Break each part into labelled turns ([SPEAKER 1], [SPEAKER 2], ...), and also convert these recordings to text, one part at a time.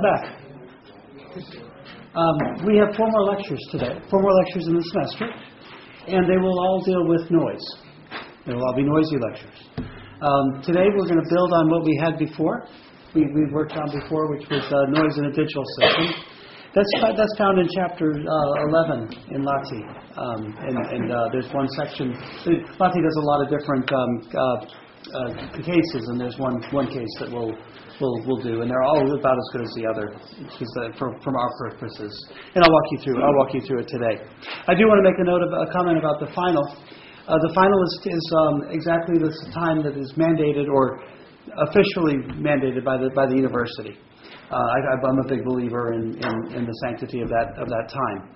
[SPEAKER 1] back. We have 4 more lectures today, 4 more lectures in the semester, and they will all deal with noise. They will all be noisy lectures. Today we're going to build on what we had before. We've worked on before, which was noise in a digital system. That's found in chapter 11 in Lati, and there's one section. Lati does a lot of different cases, and there's one case that we'll do, and they're all about as good as the other, from our purposes. And I'll walk you through it today. I do want to make a comment about the final. The final is exactly the time that is mandated or officially mandated by the university. I'm a big believer in the sanctity of that time.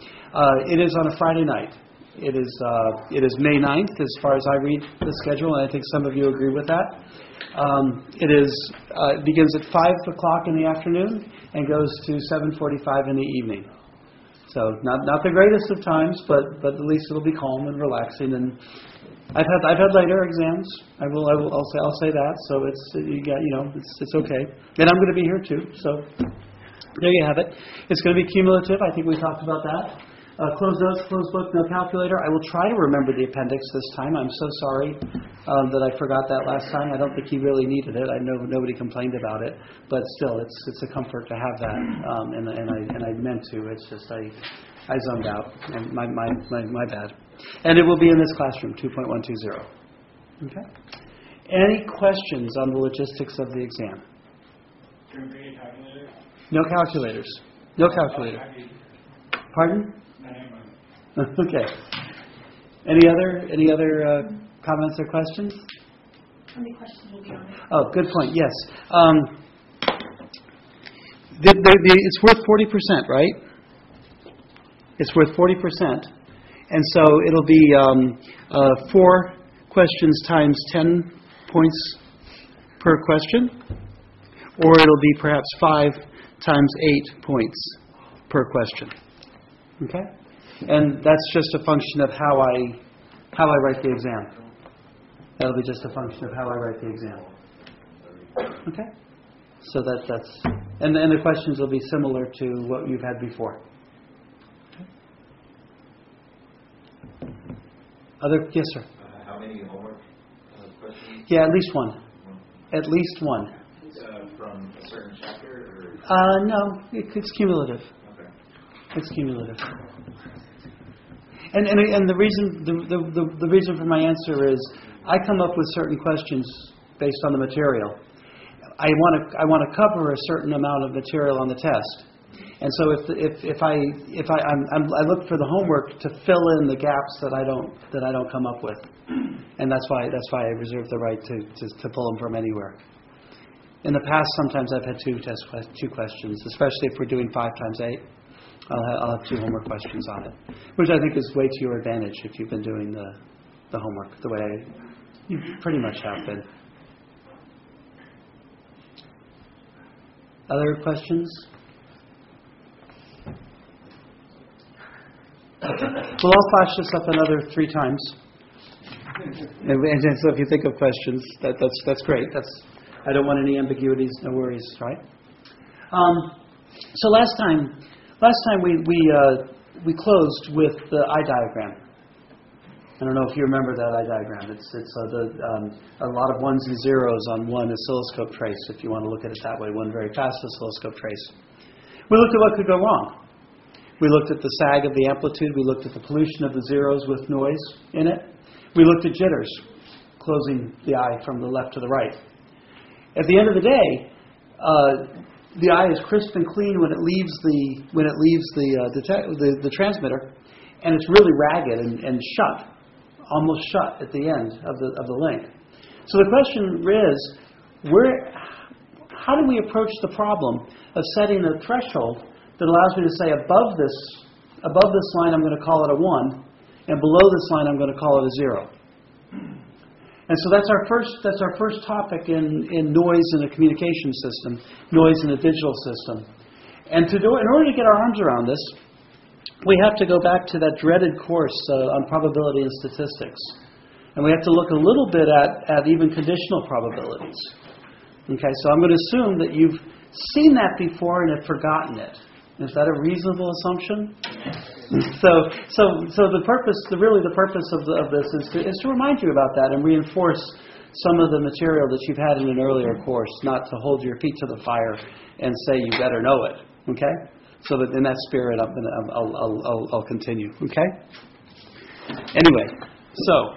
[SPEAKER 1] It is on a Friday night. It is May 9th, as far as I read the schedule, and I think some of you agree with that. It begins at 5 o'clock in the afternoon and goes to 7:45 in the evening. So not the greatest of times, but at least it'll be calm and relaxing. And I've had later exams. I'll say that. So it's okay. And I'm going to be here too. So there you have it. It's going to be cumulative. I think we talked about that. Closed notes, closed book, no calculator. I will try to remember the appendix this time. I'm so sorry that I forgot that last time. I don't think you really needed it. I know nobody complained about it, but still, it's a comfort to have that. And I meant to. It's just I zoned out. And my bad. And it will be in this classroom, 2.120. Okay. Any questions on the logistics of the exam?
[SPEAKER 2] Can we bring a calculator?
[SPEAKER 1] No calculators. No calculator. Pardon? Okay. Any other comments or questions?
[SPEAKER 3] How many questions will be on it?
[SPEAKER 1] Oh, good point. Yes. It's worth 40%, right? It's worth 40%, and so it'll be 4 questions times 10 points per question, or it'll be perhaps 5 times 8 points per question. Okay. And that's just a function of how I write the exam. That'll be just a function of how I write the exam. Okay? So that's and the questions will be similar to what you've had before. Okay. Yes, sir.
[SPEAKER 4] How many homework questions?
[SPEAKER 1] Yeah, at least one. At least one.
[SPEAKER 4] From a certain chapter, or?
[SPEAKER 1] No, it's cumulative.
[SPEAKER 4] Okay.
[SPEAKER 1] It's cumulative. And the reason for my answer is I come up with certain questions based on the material. I want to cover a certain amount of material on the test, and so if I look for the homework to fill in the gaps that I don't come up with, and that's why I reserve the right to pull them from anywhere. In the past, sometimes I've had 2 questions, especially if we're doing 5 times 8. I'll have 2 homework questions on it, which I think is way to your advantage if you've been doing the homework the way you pretty much have been. Other questions? Okay. Well, I'll flash this up another 3 times. And so if you think of questions, that's great. I don't want any ambiguities, no worries, right? So last time we closed with the eye diagram. I don't know if you remember that eye diagram. It's a lot of ones and zeros on one oscilloscope trace, if you want to look at it that way, one very fast oscilloscope trace. We looked at what could go wrong. We looked at the sag of the amplitude. We looked at the pollution of the zeros with noise in it. We looked at jitters, closing the eye from the left to the right. At the end of the day, the eye is crisp and clean when it leaves the transmitter, and it's really ragged and shut, almost shut at the end of the link. So the question is, how do we approach the problem of setting a threshold that allows me to say above this line I'm going to call it a 1, and below this line I'm going to call it a 0. And so that's our first topic in noise in a communication system, noise in a digital system. And in order to get our arms around this, we have to go back to that dreaded course on probability and statistics. And we have to look a little bit at even conditional probabilities. Okay, so I'm going to assume that seen that before and have forgotten it. Is that a reasonable assumption? So the purpose, really the purpose of this is to remind you about that and reinforce some of the material that you've had in an earlier course, not to hold your feet to the fire and say you better know it. Okay? So that in that spirit, I'll continue. Okay? Anyway, so.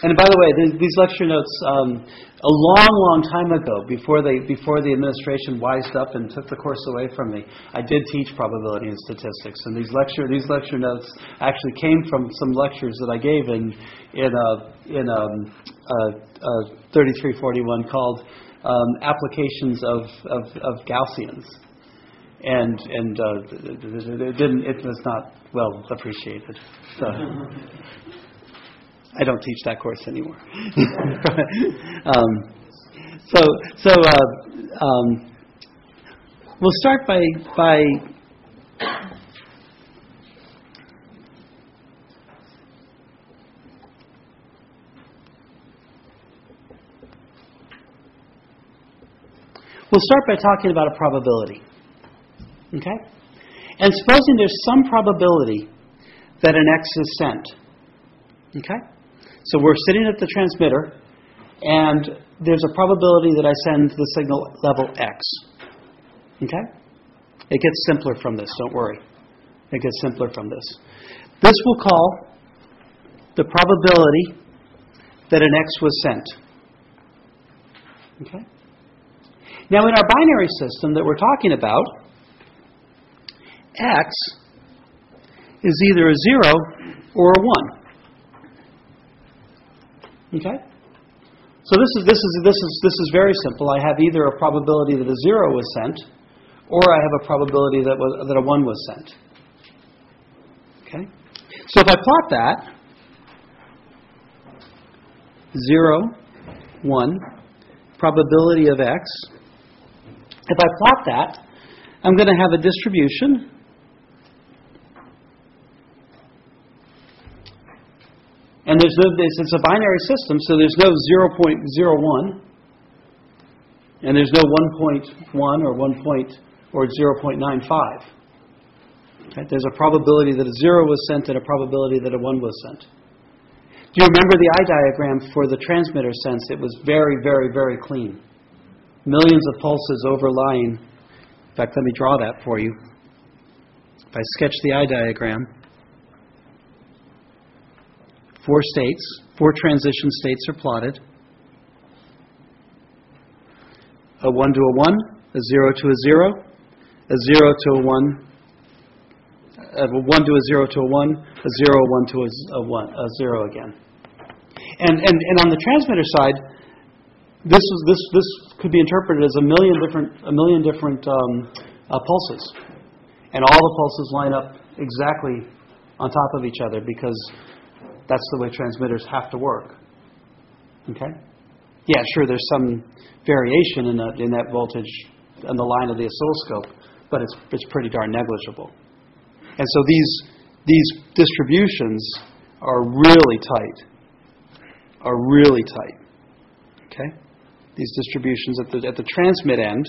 [SPEAKER 1] And by the way, these lecture notes, a long time ago, before the administration wised up and took the course away from me, I did teach probability and statistics, and these lecture notes actually came from some lectures that I gave in 3341 called Applications of Gaussians, and it was not well appreciated. So. I don't teach that course anymore. We'll start by talking about a probability. Okay? And supposing there's some probability that an X is sent. Okay? So we're sitting at the transmitter, and there's a probability that I send the signal level X. Okay? It gets simpler from this, don't worry. It gets simpler from this. This we'll call the probability that an X was sent. Okay? Now in our binary system that we're talking about, X is either a 0 or a 1. Okay? So this is very simple. I have either a probability that a 0 was sent, or I have a probability that a 1 was sent. Okay? So if I plot that, 0, 1, probability of X, if I plot that, I'm going to have a distribution and it's a binary system, so there's no 0.01, and there's no 1.1 or 0.95. Okay? There's a probability that a 0 was sent and a probability that a 1 was sent. Do you remember the eye diagram for the transmitter sense? It was very, very, very clean. Millions of pulses overlying. In fact, let me draw that for you. If I sketch the eye diagram, 4 states, 4 transition states are plotted. A 1 to a 1, a 0 to a 0, a 0 to a 1, a 1 to a 0 to a 1, a 0, 1 to a 0 again. And on the transmitter side, this could be interpreted as a million different pulses, and all the pulses line up exactly on top of each other because that's the way transmitters have to work. Okay? Yeah, sure, there's some variation in that voltage on the line of the oscilloscope, but it's pretty darn negligible. And so these distributions are really tight. Okay? These distributions at the transmit end,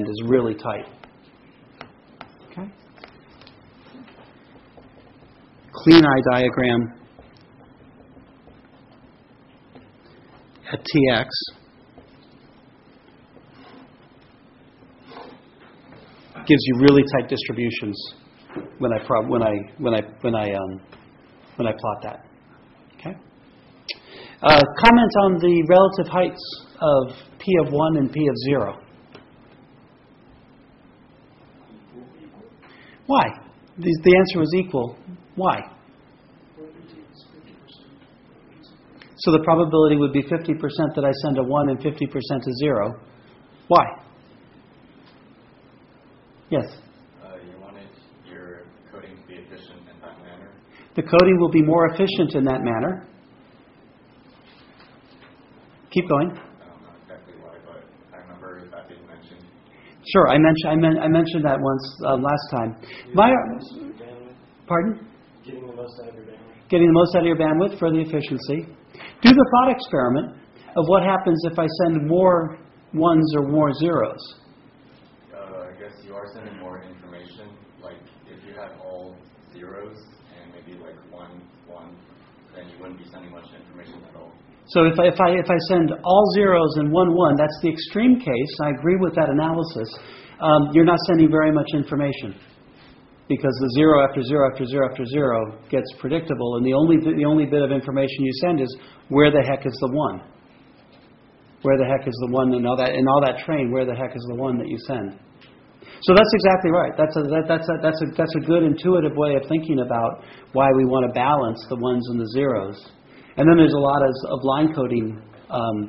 [SPEAKER 1] is really tight. Okay? Clean eye diagram at Tx gives you really tight distributions when I plot that. Okay. Comment on the relative heights of P of 1 and P of 0. Why? The answer was equal. Why? So the probability would be 50% that I send a 1 and 50% a 0. Why? Yes?
[SPEAKER 4] You wanted your coding to be efficient in that manner?
[SPEAKER 1] The coding will be more efficient in that manner. Keep going.
[SPEAKER 4] I don't know exactly why, but I remember that being mentioned.
[SPEAKER 1] Sure, I mentioned that once last time. Pardon?
[SPEAKER 2] Getting the most out of your bandwidth.
[SPEAKER 1] Getting the most out of your bandwidth for the efficiency. Do the thought experiment. of what happens if I send more ones or more zeros.
[SPEAKER 4] I guess you are sending more information. Like if you had all zeros and maybe like 1, 1, then you wouldn't be sending much information at all.
[SPEAKER 1] So if I send all zeros and 1, 1, that's the extreme case. I agree with that analysis. You're not sending very much information, because the 0 after 0 after 0 after 0 gets predictable, and the only bit of information you send is where the heck is the 1? Where the heck is the 1 in all that train? Where the heck is the 1 that you send? So that's exactly right. That's a good intuitive way of thinking about why we want to balance the 1s and the zeros. And then there's a lot of line coding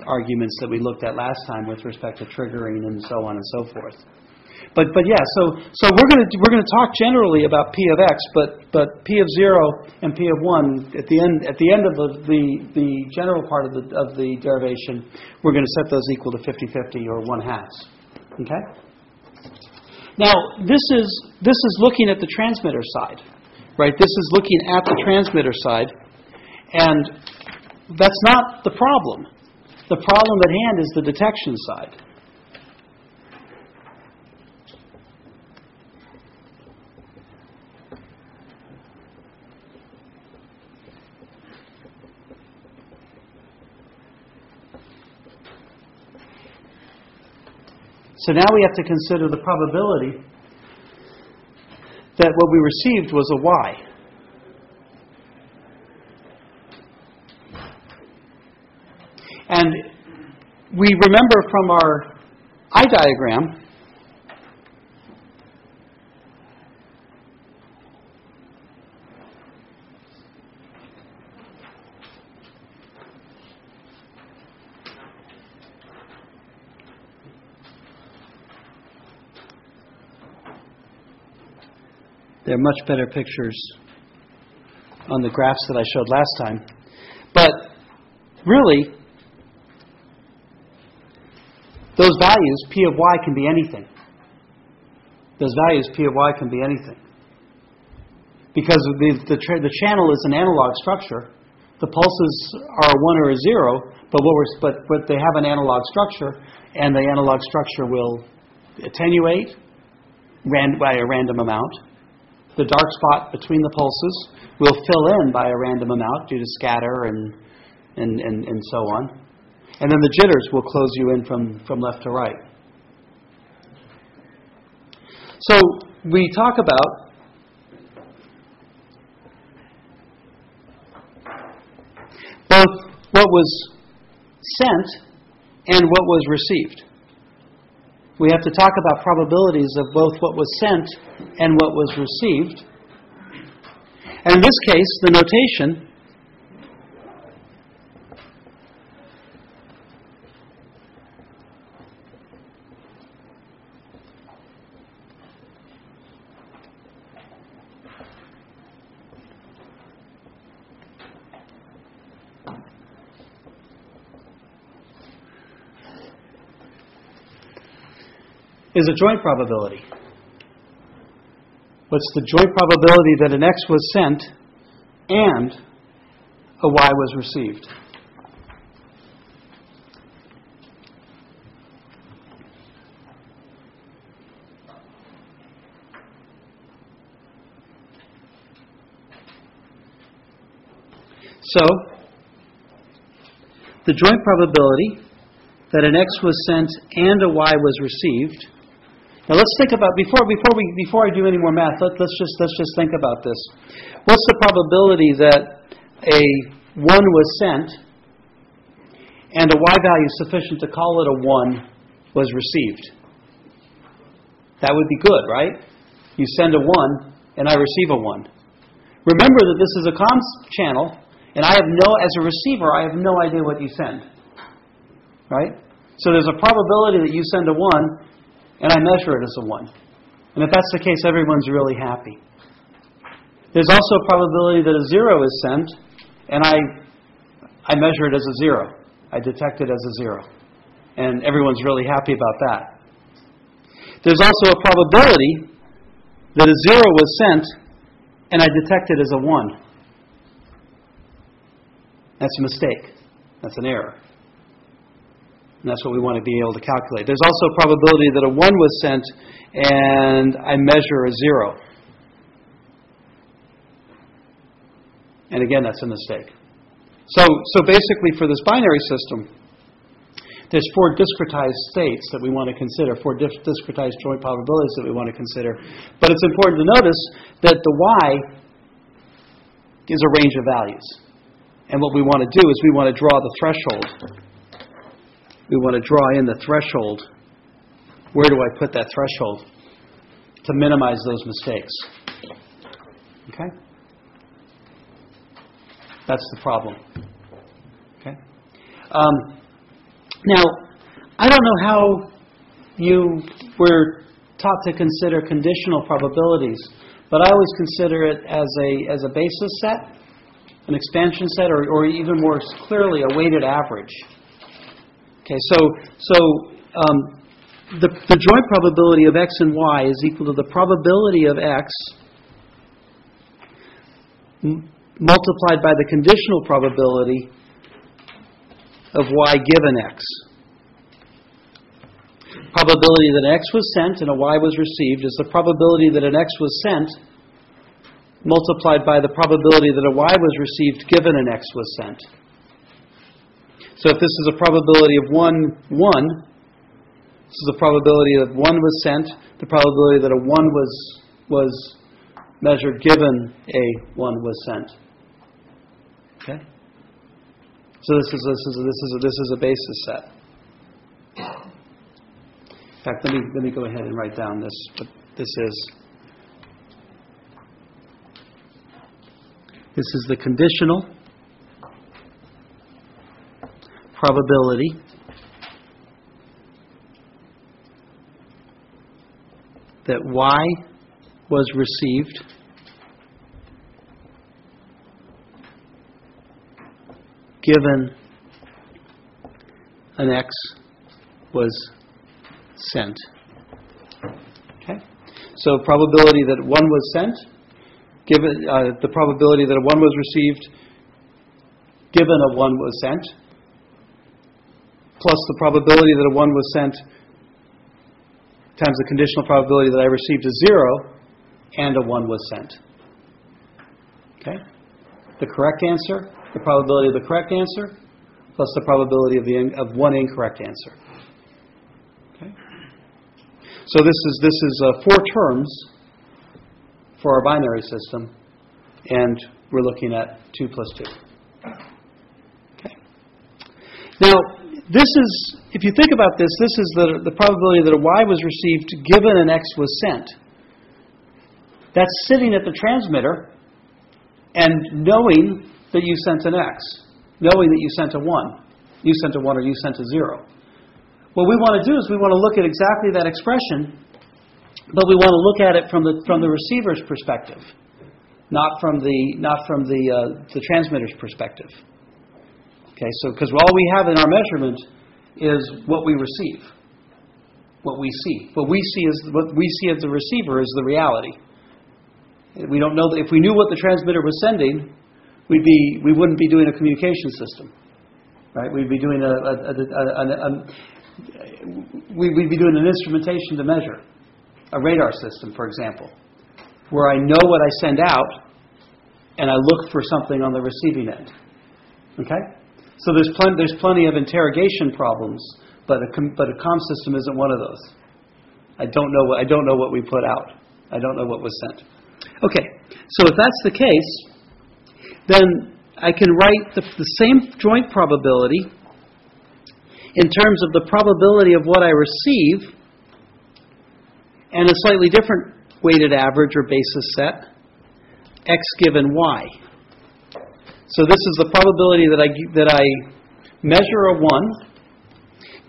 [SPEAKER 1] arguments that we looked at last time with respect to triggering and so on and so forth. But yeah, so we're going to talk generally about P of x, but P of 0 and P of 1 at the end of the general part of the derivation, we're going to set those equal to 50-50 or 1/2. Okay. Now this is looking at the transmitter side, right? This is looking at the transmitter side, and that's not the problem. The problem at hand is the detection side. So now we have to consider the probability that what we received was a y. And we remember from our eye diagram there are much better pictures on the graphs that I showed last time. But really, those values, P of y, can be anything. Those values, P of y, can be anything. Because the channel is an analog structure. The pulses are a 1 or a 0, but they have an analog structure, and the analog structure will attenuate by a random amount. The dark spot between the pulses will fill in by a random amount due to scatter and so on. And then the jitters will close you in from left to right. So we talk about both what was sent and what was received. We have to talk about probabilities of both what was sent and what was received. And in this case, the notation is a joint probability. What's the joint probability that an X was sent and a Y was received? So, the joint probability that an X was sent and a Y was received. Now let's think about before I do any more math. Let's just think about this. What's the probability that a 1 was sent and a Y value sufficient to call it a 1 was received? That would be good, right? You send a 1 and I receive a 1. Remember that this is a comms channel, and as a receiver, I have no idea what you send. Right? So there's a probability that you send a 1, and I measure it as a 1. And if that's the case, everyone's really happy. There's also a probability that a 0 is sent, and I measure it as a 0. I detect it as a 0. And everyone's really happy about that. There's also a probability that a 0 was sent, and I detect it as a 1. That's a mistake. That's an error. And that's what we want to be able to calculate. There's also a probability that a 1 was sent and I measure a 0. And again, that's a mistake. So basically for this binary system, there's 4 discretized states that we want to consider, 4 discretized joint probabilities that we want to consider. But it's important to notice that the y is a range of values. And what we want to do is we want to draw the threshold. We want to draw in the threshold. Where do I put that threshold? To minimize those mistakes. Okay? That's the problem. Okay? Now, I don't know how you were taught to consider conditional probabilities, but I always consider it as a basis set, an expansion set, or even more clearly, a weighted average. Okay, so the joint probability of x and y is equal to the probability of x multiplied by the conditional probability of y given x. Probability that an x was sent and a y was received is the probability that an x was sent multiplied by the probability that a y was received given an x was sent. So if this is a probability of 1, 1, this is a probability that 1 was sent, the probability that a 1 was measured given a 1 was sent. Okay? So this is a basis set. In fact, let me go ahead and write down this. What this is the conditional probability that y was received given an x was sent. Okay? So probability that 1 was sent, given the probability that a 1 was received given a 1 was sent, plus the probability that a 1 was sent times the conditional probability that I received a 0 and a 1 was sent. Okay? The correct answer, the probability of the correct answer, plus the probability of one incorrect answer. Okay? So this is 4 terms for our binary system, and we're looking at 2 plus 2. Okay. Now, this is, if you think about this, this is the probability that a y was received given an x was sent. That's sitting at the transmitter and knowing that you sent an x, knowing that you sent a 1. You sent a 1 or you sent a 0. What we want to do is we want to look at exactly that expression, but we want to look at it from the receiver's perspective, not from the transmitter's perspective. Okay, so because all we have in our measurement is what we receive, what we see. What we see as the receiver is the reality. We don't know that if we knew what the transmitter was sending, we wouldn't be doing a communication system, right? We'd be doing we'd be doing an instrumentation to measure, a radar system, for example, where I know what I send out and I look for something on the receiving end. Okay, so there's plenty of interrogation problems, but a comm system isn't one of those. I don't know what we put out. I don't know what was sent. Okay, so if that's the case, then I can write the same joint probability in terms of the probability of what I receive and a slightly different weighted average or basis set, x given y. So this is the probability that I measure a 1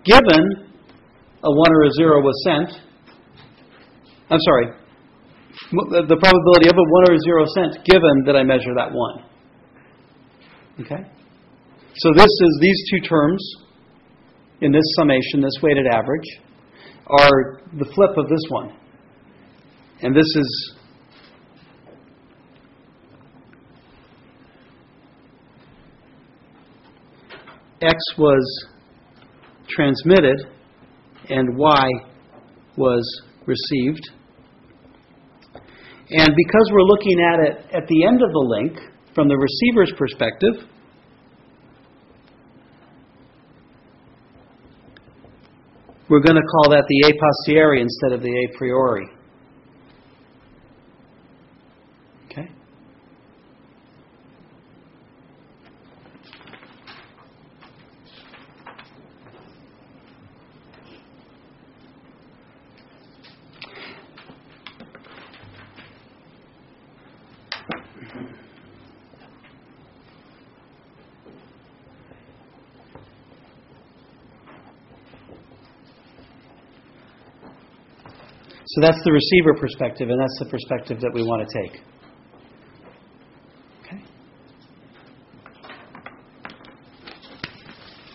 [SPEAKER 1] given a 1 or a 0 was sent. I'm sorry. The probability of a 1 or a 0 sent given that I measure that 1. Okay? So these 2 terms in this summation, this weighted average, are the flip of this one. And this is x was transmitted and Y was received. And because we're looking at it at the end of the link from the receiver's perspective, we're going to call that the a posteriori instead of the a priori. Okay? So that's the receiver perspective, and that's the perspective that we want to take. Okay?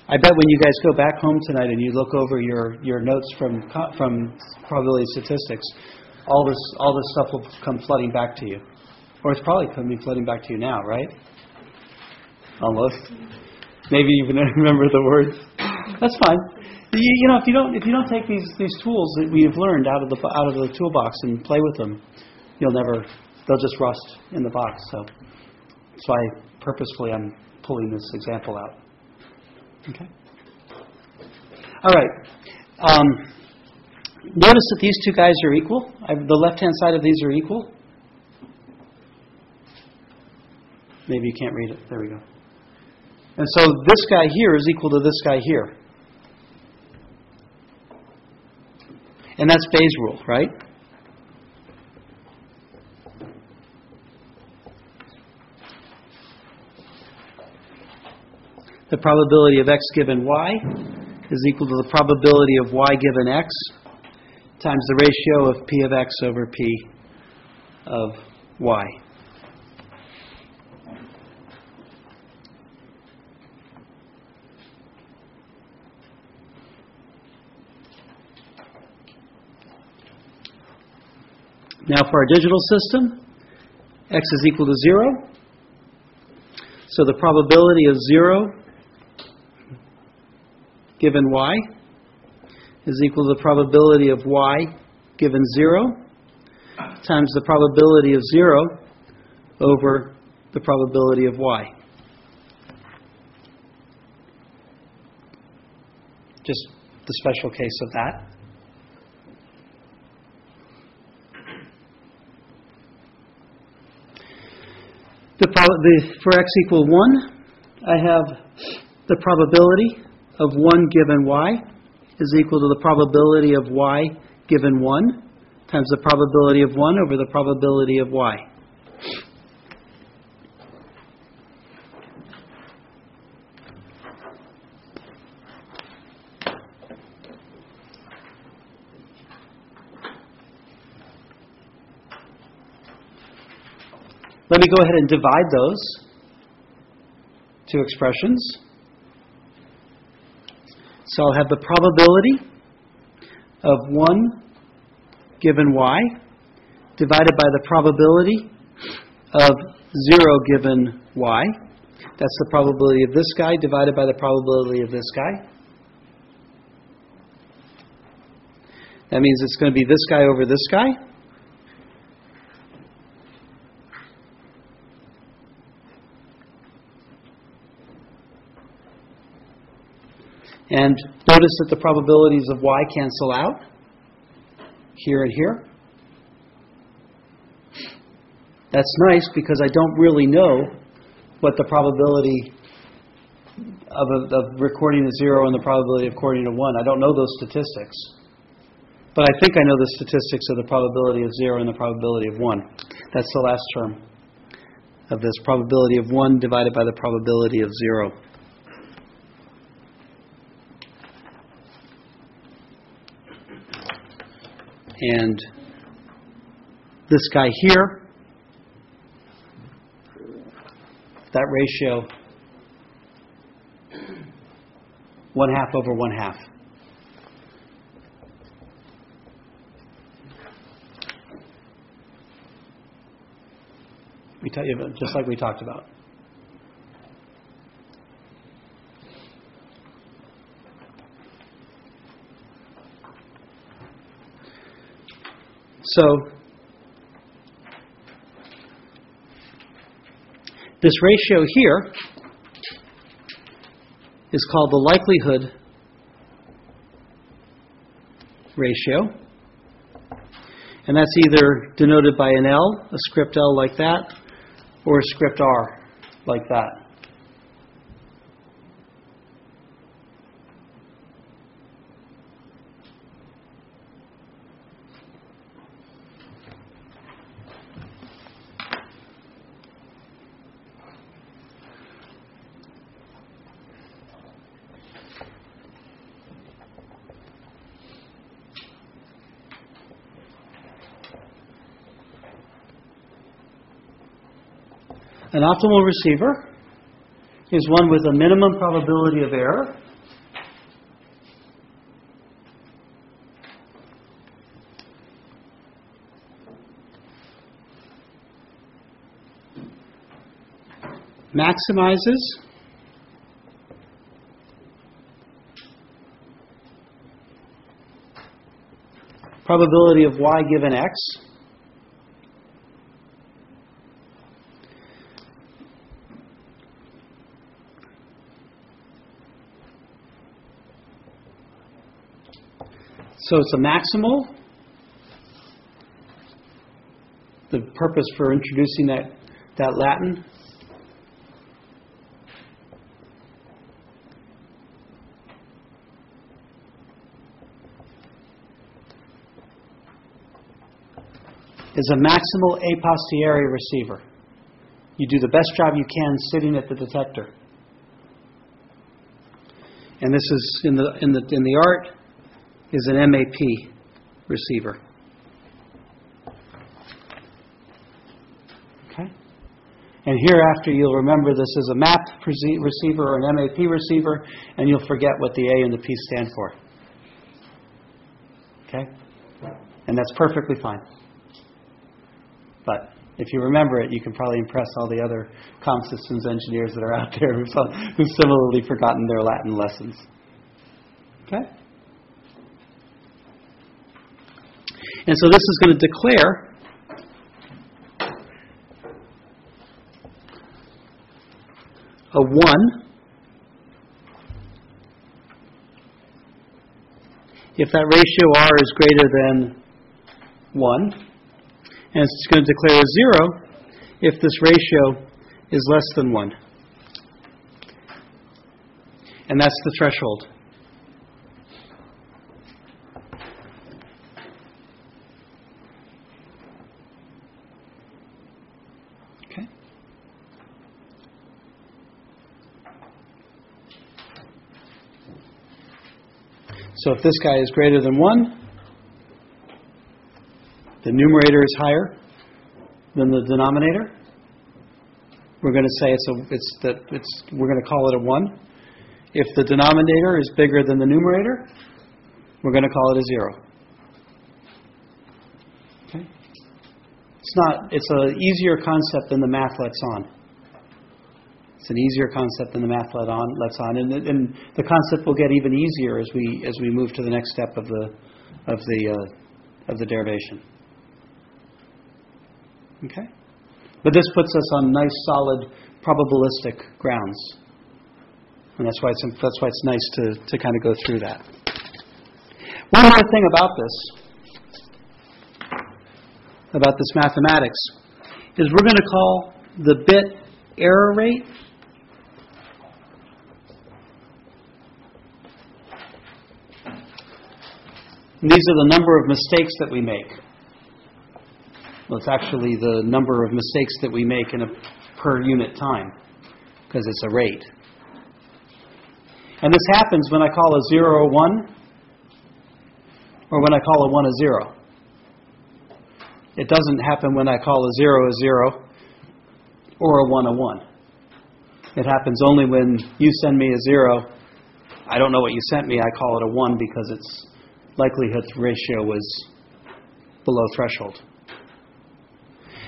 [SPEAKER 1] I bet when you guys go back home tonight and you look over your notes from probability statistics, all this stuff will come flooding back to you. Or it's probably coming flooding back to you now, right? Almost. Maybe you even remember the words. That's fine. You know, if you don't take these tools that we have learned out of the toolbox and play with them, they'll just rust in the box. So that's why purposefully I'm pulling this example out. Okay. All right. Notice that these two guys are equal. The left-hand side of these are equal. Maybe you can't read it. There we go. And so this guy here is equal to this guy here. And that's Bayes' rule, right? The probability of x given y is equal to the probability of y given x times the ratio of p of x over p of y. Now for our digital system, x is equal to 0. So the probability of 0 given y is equal to the probability of y given 0 times the probability of 0 over the probability of y. Just the special case of that. For x equal 1, I have the probability of 1 given y is equal to the probability of y given 1 times the probability of 1 over the probability of y. Let me go ahead and divide those two expressions. So I'll have the probability of 1 given y divided by the probability of 0 given y. That's the probability of this guy divided by the probability of this guy. That means it's going to be this guy over this guy. And notice that the probabilities of y cancel out, here and here. That's nice because I don't really know what the probability of recording to 0 and the probability of recording to 1. I don't know those statistics. But I think I know the statistics of the probability of 0 and the probability of 1. That's the last term of this, probability of 1 divided by the probability of 0. And this guy here, that ratio, 1/2 over 1/2. Just like we talked about. So this ratio here is called the likelihood ratio. And that's either denoted by an L, a script L like that, or a script R like that. An optimal receiver is one with a minimum probability of error. Maximizes probability of y given x. So it's a maximal. The purpose for introducing that Latin. Is a maximal a posteriori receiver. You do the best job you can sitting at the detector. And this is in the art is an MAP receiver. Okay? And hereafter you'll remember this is a MAP receiver or an MAP receiver, and you'll forget what the A and the P stand for. Okay? And that's perfectly fine. But if you remember it, you can probably impress all the other comm systems engineers that are out there who've similarly forgotten their Latin lessons. Okay? And so this is going to declare a 1 if that ratio R is greater than 1, and it's going to declare a 0 if this ratio is less than 1. And that's the threshold. So if this guy is greater than 1, the numerator is higher than the denominator. We're going to say we're going to call it a 1. If the denominator is bigger than the numerator, we're going to call it a 0. Okay? It's an easier concept than the math lets on. It's an easier concept than the math lets on, and the concept will get even easier as we move to the next step of the derivation. Okay, but this puts us on nice, solid, probabilistic grounds, and that's why it's nice to kind of go through that. One more thing about this mathematics is we're going to call the bit error rate and these are the number of mistakes that we make. Well, it's actually the number of mistakes that we make in a per unit time, because it's a rate. And this happens when I call a 0 a 1, or when I call a 1 a 0. It doesn't happen when I call a 0 a 0, or a 1 a 1. It happens only when you send me a 0. I don't know what you sent me. I call it a 1 because its likelihood ratio was below threshold.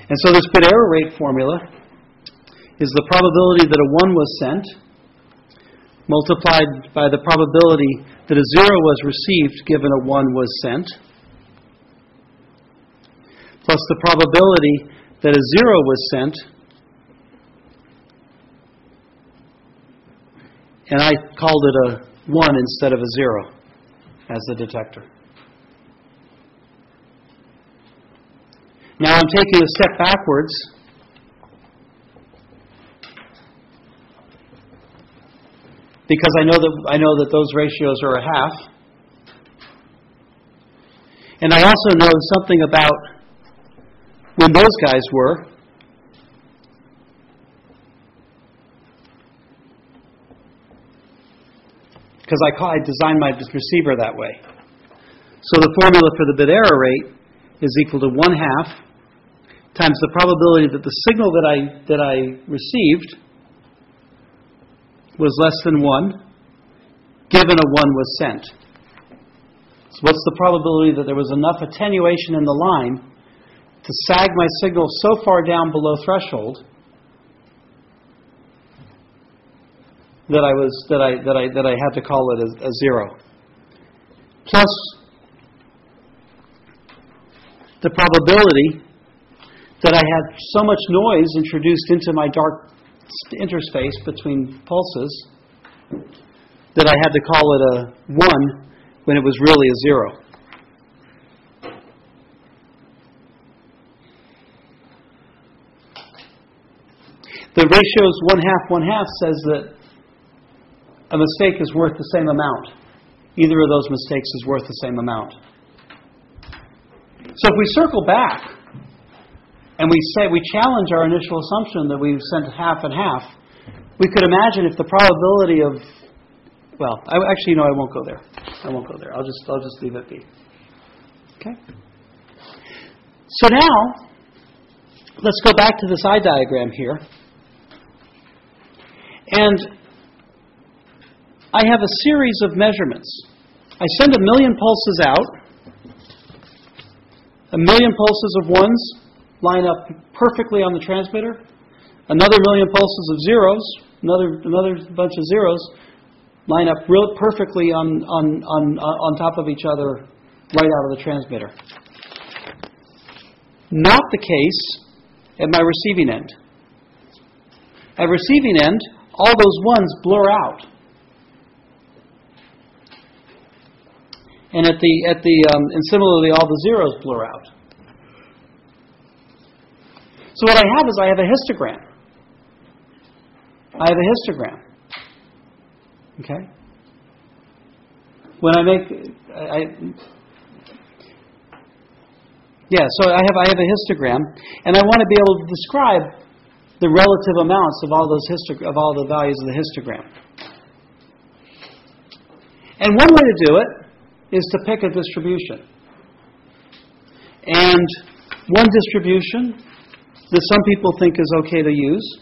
[SPEAKER 1] And so this bit error rate formula is the probability that a 1 was sent multiplied by the probability that a 0 was received given a 1 was sent plus the probability that a 0 was sent, and I called it a 1 instead of a 0 as the detector. Now I'm taking a step backwards. Because I know that those ratios are a half. And I also know something about when those guys were. Because I designed my receiver that way. So the formula for the bit error rate is equal to 1/2 times the probability that the signal that I received was less than 1, given a 1 was sent. So what's the probability that there was enough attenuation in the line to sag my signal so far down below threshold that I had to call it a 0, plus the probability that I had so much noise introduced into my dark interspace between pulses that I had to call it a 1 when it was really a 0. The ratios 1/2, 1/2 says that a mistake is worth the same amount. Either of those mistakes is worth the same amount. So if we circle back and we challenge our initial assumption that we've sent 1/2 and 1/2, we could imagine if the probability of, I won't go there. I'll just leave it be. Okay. So now let's go back to this eye diagram here, and I have a series of measurements. I send 1,000,000 pulses out. 1,000,000 pulses of 1s line up perfectly on the transmitter. Another 1,000,000 pulses of 0s, another bunch of 0s, line up real perfectly on top of each other right out of the transmitter. Not the case at my receiving end. At receiving end, all those 1s blur out. And and similarly, all the 0s blur out. So what I have is I have a histogram. Okay? When I make, so I have a histogram, and I want to be able to describe the relative amounts of all the values of the histogram. And one way to do it is to pick a distribution. And one distribution that some people think is okay to use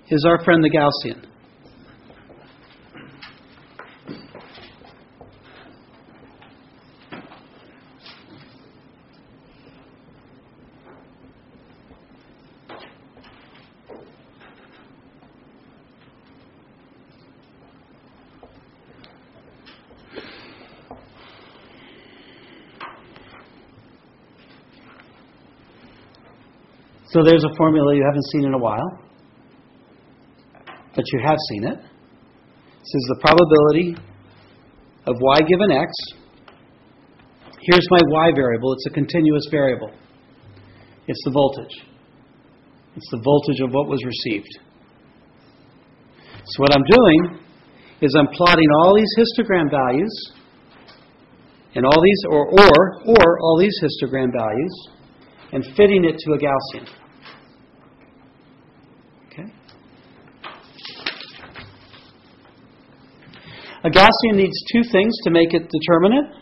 [SPEAKER 1] is our friend the Gaussian. So there's a formula you haven't seen in a while, but you have seen it. This is the probability of y given x. Here's my y variable. It's a continuous variable. It's the voltage. It's the voltage of what was received. So what I'm doing is I'm plotting all these histogram values and all these, or all these histogram values, and fitting it to a Gaussian. Okay? A Gaussian needs two things to make it determinate.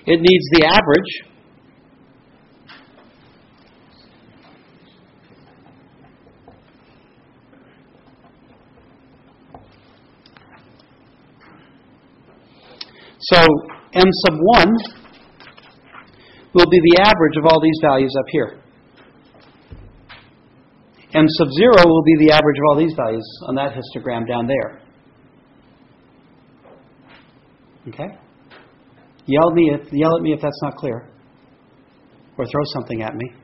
[SPEAKER 1] It needs the average. So m sub 1 will be the average of all these values up here. M sub 0 will be the average of all these values on that histogram down there. Okay? Yell at me if that's not clear. Or throw something at me.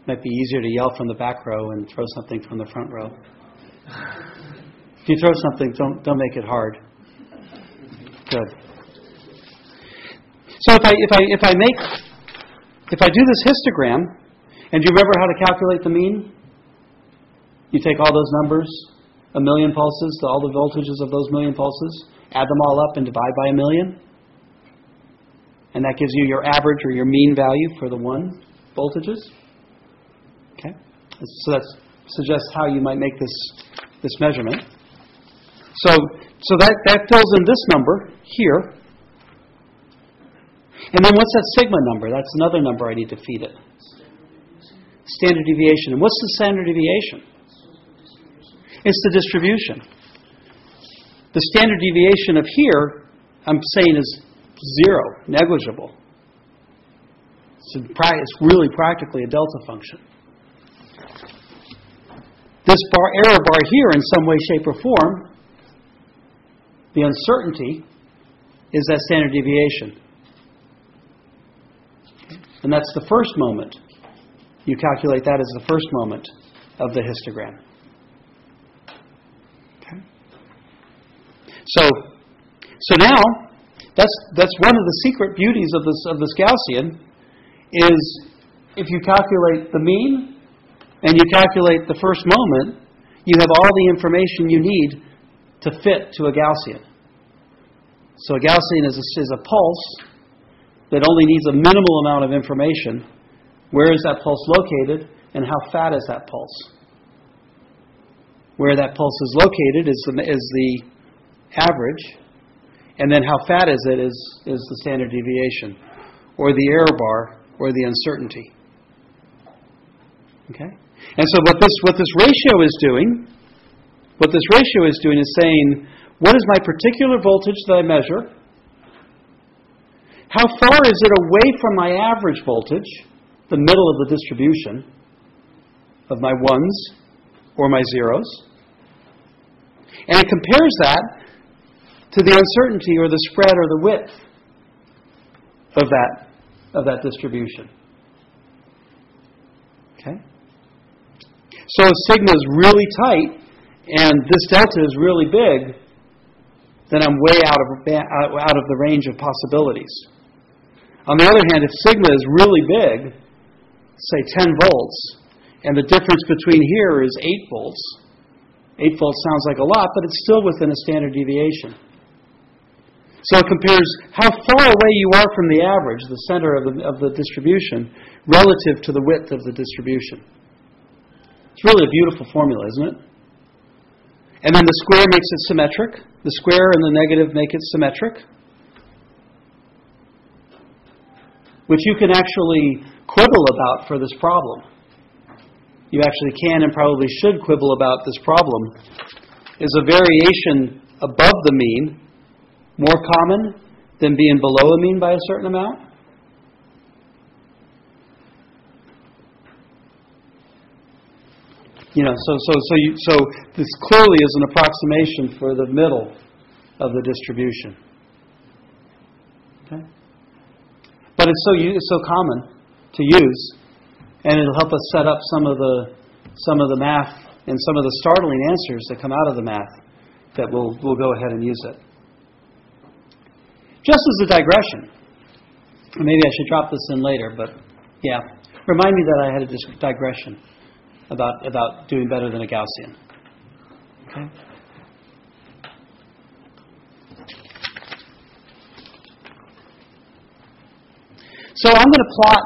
[SPEAKER 1] Might be easier to yell from the back row and throw something from the front row. If you throw something, don't make it hard. Good. So if I do this histogram, and do you remember how to calculate the mean? You take all those numbers, 1 million pulses, all the voltages of those million pulses, add them all up and divide by 1 million. And that gives you your average or your mean value for the 1 voltages. Okay? So that suggests how you might make this measurement. So that fills in this number here. And then what's that sigma number? That's another number I need to feed it. Standard deviation. And what's the standard deviation? It's the distribution. The standard deviation of here, I'm saying, is 0, negligible. It's really practically a delta function. This error bar here, in some way, shape, or form, the uncertainty, is that standard deviation. And that's the first moment. You calculate that as the first moment of the histogram. Okay. So now, that's one of the secret beauties of this Gaussian, is if you calculate the mean and you calculate the first moment, you have all the information you need to fit to a Gaussian. So a Gaussian is a pulse that only needs a minimal amount of information. Where is that pulse located, and how fat is that pulse? Where that pulse is located is the average, and then how fat is it is the standard deviation, or the error bar, or the uncertainty. Okay? And so what this ratio is doing is saying, what is my particular voltage that I measure? How far is it away from my average voltage, the middle of the distribution of my ones or my zeros? And it compares that to the uncertainty or the spread or the width of that distribution. Okay? So if sigma is really tight and this delta is really big, then I'm way out of the range of possibilities. On the other hand, if sigma is really big, say 10 volts, and the difference between here is 8 volts. 8 volts sounds like a lot, but it's still within a standard deviation. So it compares how far away you are from the average, the center of the distribution, relative to the width of the distribution. It's really a beautiful formula, isn't it? And then the square makes it symmetric. The square and the negative make it symmetric, which you can actually quibble about for this problem. You actually can and probably should quibble about this problem. Is a variation above the mean more common than being below the mean by a certain amount? You know, so this clearly is an approximation for the middle of the distribution. Okay? But it's so common to use, and it'll help us set up some of the math and some of the startling answers that come out of the math that we'll go ahead and use it. Just as a digression, maybe I should drop this in later, but yeah, remind me that I had a digression about doing better than a Gaussian. Okay? So I'm going to plot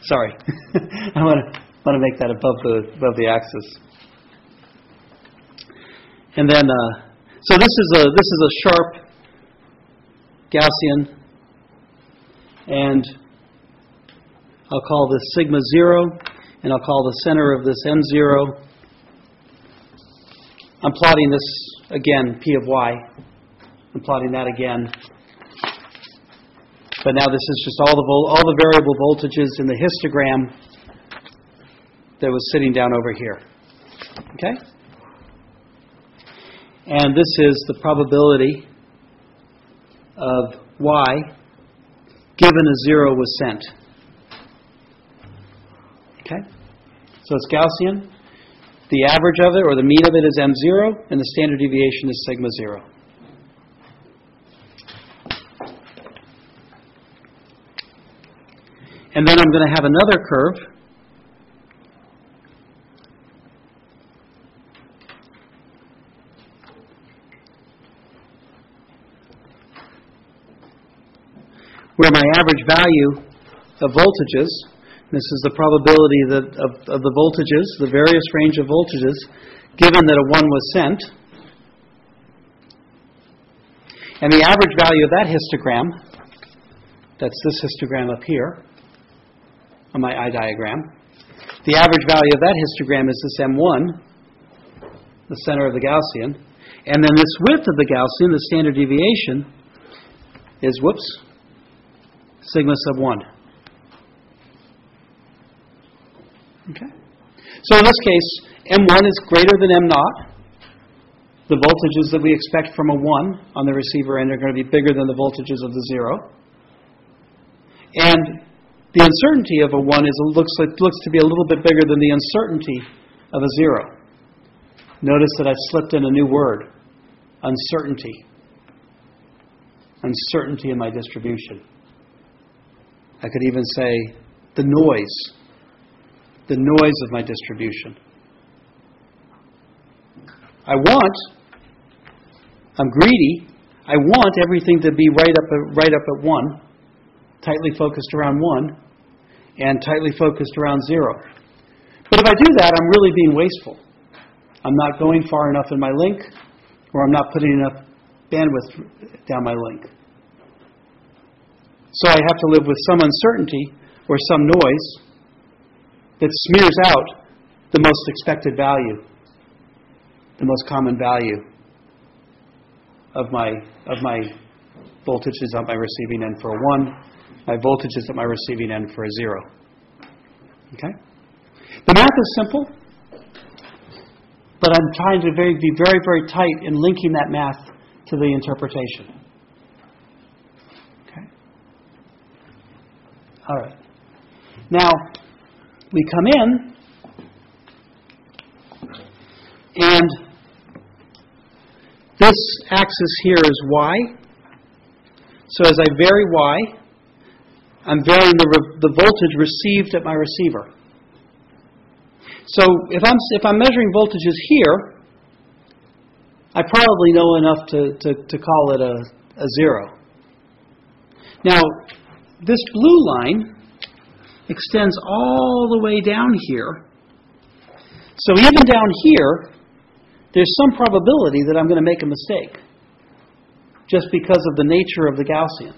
[SPEAKER 1] sorry. I want to make that above the axis. And then so this is a sharp Gaussian, and I'll call this sigma 0, and I'll call the center of this M0. I'm plotting this again, P of y. I'm plotting that again. But now this is just all the variable voltages in the histogram that was sitting down over here. Okay? And this is the probability of y given a 0 was sent. Okay? So it's Gaussian. The average of it, or the mean of it, is m0, and the standard deviation is sigma 0. And then I'm going to have another curve. Where my average value of voltages, this is the probability of the voltages, the various range of voltages, given that a 1 was sent. And the average value of that histogram, that's this histogram up here, on my eye diagram. The average value of that histogram is this M1, the center of the Gaussian. And then this width of the Gaussian, the standard deviation, is, sigma sub 1. Okay? So in this case, M1 is greater than M0. The voltages that we expect from a 1 on the receiver end are going to be bigger than the voltages of the 0. And the uncertainty of a 1 looks to be a little bit bigger than the uncertainty of a 0. Notice that I've slipped in a new word, uncertainty. Uncertainty in my distribution. I could even say the noise of my distribution. I'm greedy, I want everything to be right up at 1, tightly focused around 1, and tightly focused around 0. But if I do that, I'm really being wasteful. I'm not going far enough in my link, or I'm not putting enough bandwidth down my link. So I have to live with some uncertainty or some noise that smears out the most expected value, the most common value of my voltages at my receiving end for a 1, my voltages at my receiving end for a 0. Okay? The math is simple, but I'm trying to be very, very tight in linking that math to the interpretation. Okay? All right. Now, we come in, and this axis here is y. So as I vary y, I'm varying the voltage received at my receiver. So if I'm measuring voltages here, I probably know enough to call it a 0. Now, this blue line extends all the way down here. So even down here, there's some probability that I'm going to make a mistake just because of the nature of the Gaussian.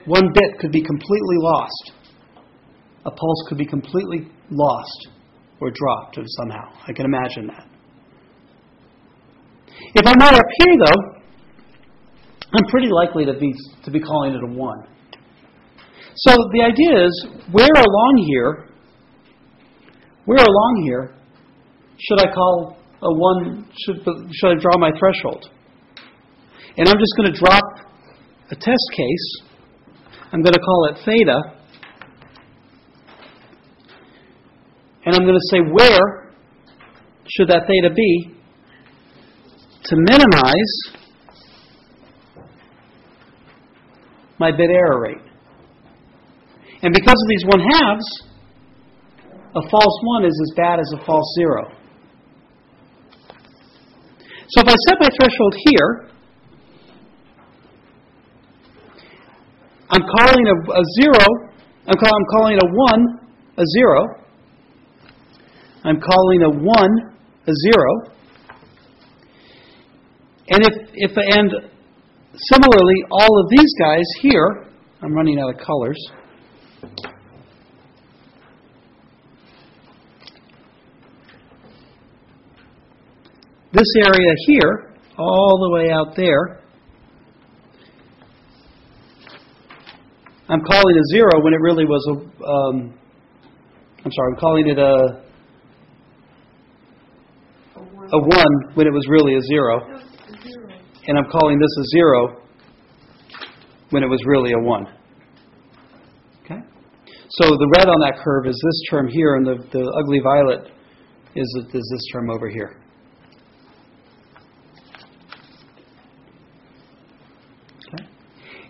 [SPEAKER 1] One bit could be completely lost. A pulse could be completely lost or dropped somehow. I can imagine that. If I'm not up here, though, I'm pretty likely to be calling it a 1. So the idea is, where along here should I call a 1, should I draw my threshold? And I'm just going to drop a test case. I'm going to call it theta. And I'm going to say, where should that theta be to minimize my bit error rate? And because of these 1/2, a false 1 is as bad as a false 0. So if I set my threshold here, I'm calling a 0, I'm calling a 1 a 0. I'm calling a 1 a 0. And similarly, all of these guys here, I'm running out of colors. this area here, all the way out there, I'm calling a 0 when it really was I'm calling it a 1 when it was really a 0. And I'm calling this a 0 when it was really a 1. Okay? So the red on that curve is this term here, and the ugly violet is this term over here. Okay?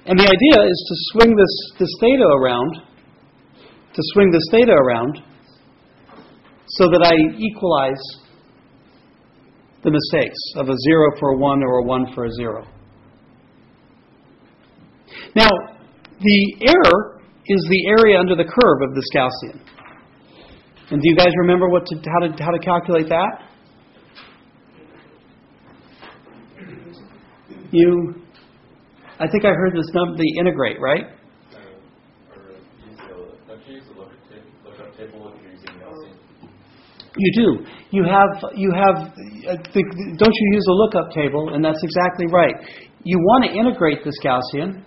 [SPEAKER 1] And the idea is to swing this theta around, so that I equalize the mistakes of a 0 for a 1 or a 1 for a 0. Now, the error is the area under the curve of this Gaussian. And do you guys remember how to calculate that? I think I heard this number, the integrate, right?
[SPEAKER 4] Don't you use the lookup table if you're using Gaussian?
[SPEAKER 1] You do. You have. Don't you use a lookup table? And that's exactly right. You want to integrate this Gaussian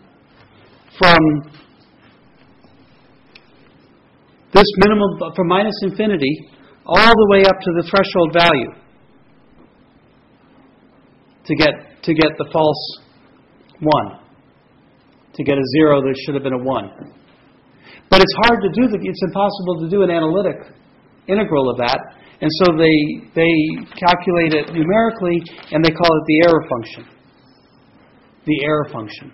[SPEAKER 1] from this minimum, from minus infinity, all the way up to the threshold value to get the false 1, to get a 0 that should have been a 1. But it's hard to do. It's impossible to do an analytic integral of that. And so they calculate it numerically, and they call it the error function. The error function.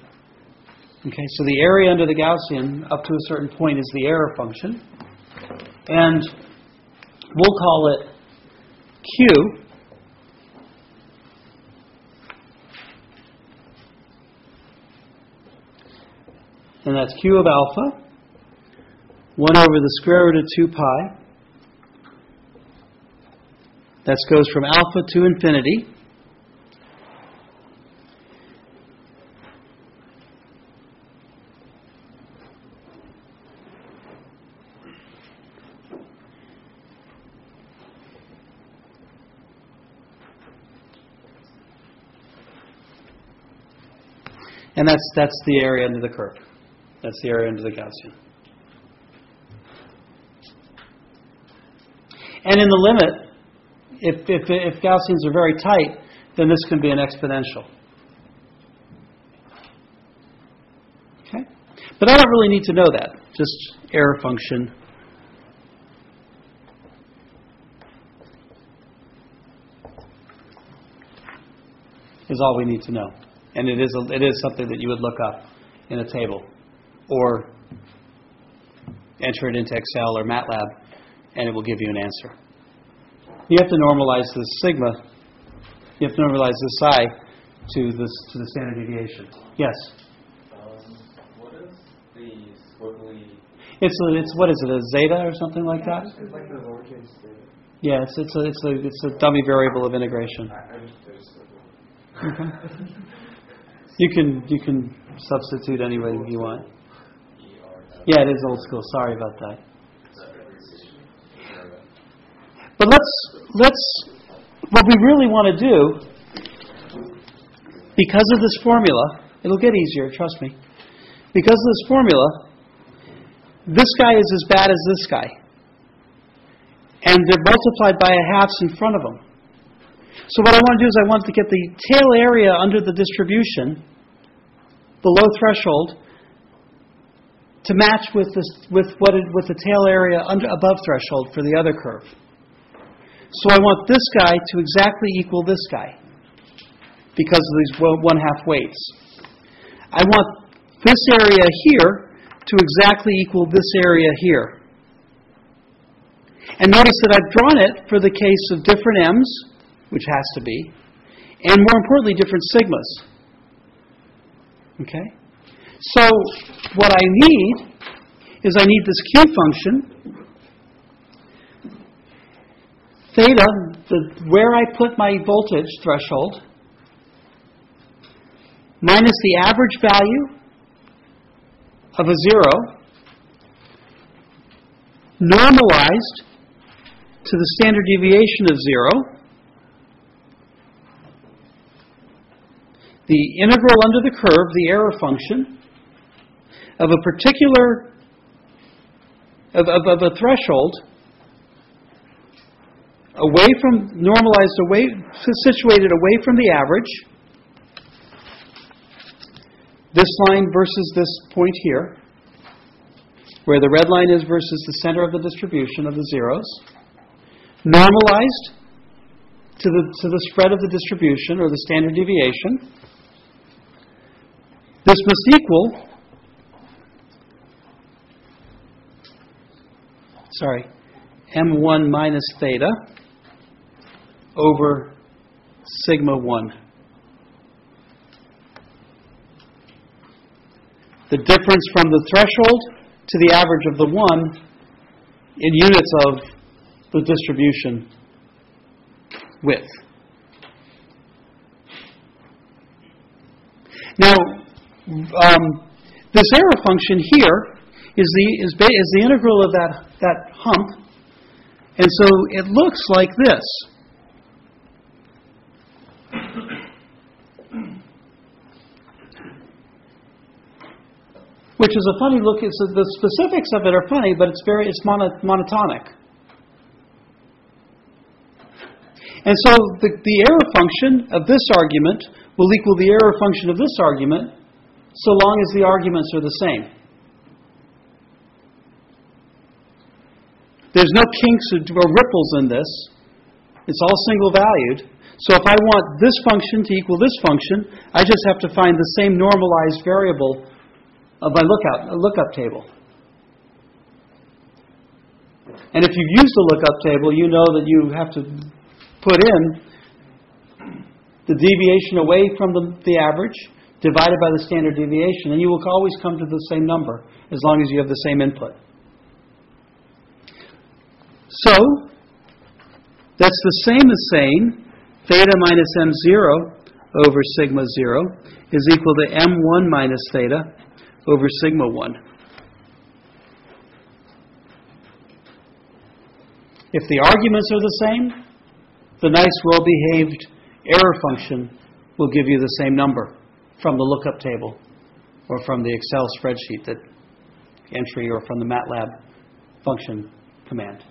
[SPEAKER 1] Okay, so the area under the Gaussian up to a certain point is the error function. And we'll call it Q. And that's Q of alpha, 1 over the square root of 2 pi. That goes from alpha to infinity. And that's the area under the curve. That's the area under the Gaussian. And in the limit, if Gaussians are very tight, then this can be an exponential. Okay? But I don't really need to know that. Just error function. Is all we need to know. And it is something that you would look up in a table or enter it into Excel or MATLAB, and it will give you an answer. You have to normalize this sigma. You have to normalize this psi to the standard deviation. Yes.
[SPEAKER 4] What is the squiggly?
[SPEAKER 1] It's what is it, a zeta or something like that?
[SPEAKER 2] It's like the lowercase theta.
[SPEAKER 1] Yeah, it's a dummy variable of integration.
[SPEAKER 2] I just
[SPEAKER 1] Okay. You can substitute any way you want. Yeah, it is old school. Sorry about that. But let's what we really want to do, because of this formula, it'll get easier, trust me. Because of this formula, this guy is as bad as this guy. And they're multiplied by a halves in front of them. So what I want to do is I want to get the tail area under the distribution, below threshold, to match with the tail area above threshold for the other curve. So I want this guy to exactly equal this guy because of these 1/2 weights. I want this area here to exactly equal this area here. And notice that I've drawn it for the case of different m's, which has to be, and more importantly, different sigmas. Okay? So what I need is I need this Q function, theta, where I put my voltage threshold, minus the average value of a 0, normalized to the standard deviation of 0, the integral under the curve, the error function, of a particular, of a threshold away from, normalized away, situated away from the average, this line versus this point here, where the red line is versus the center of the distribution of the zeros, normalized to the spread of the distribution or the standard deviation. This must equal, m1 minus theta over sigma 1. The difference from the threshold to the average of the 1 in units of the distribution width. Now, this error function here is the integral of that hump, and so it looks like this. Which is a funny look. The specifics of it are funny, but it's monotonic. And so the error function of this argument will equal the error function of this argument, so long as the arguments are the same. There's no kinks or ripples in this. It's all single valued. So if I want this function to equal this function, I just have to find the same normalized variable of my lookup table. And if you've used a lookup table, you know that you have to put in the deviation away from the average divided by the standard deviation, and you will always come to the same number as long as you have the same input. So, that's the same as saying theta minus m0 over sigma 0 is equal to m1 minus theta over sigma 1. If the arguments are the same, the nice, well-behaved error function will give you the same number from the lookup table or from the Excel spreadsheet that entry or from the MATLAB function command.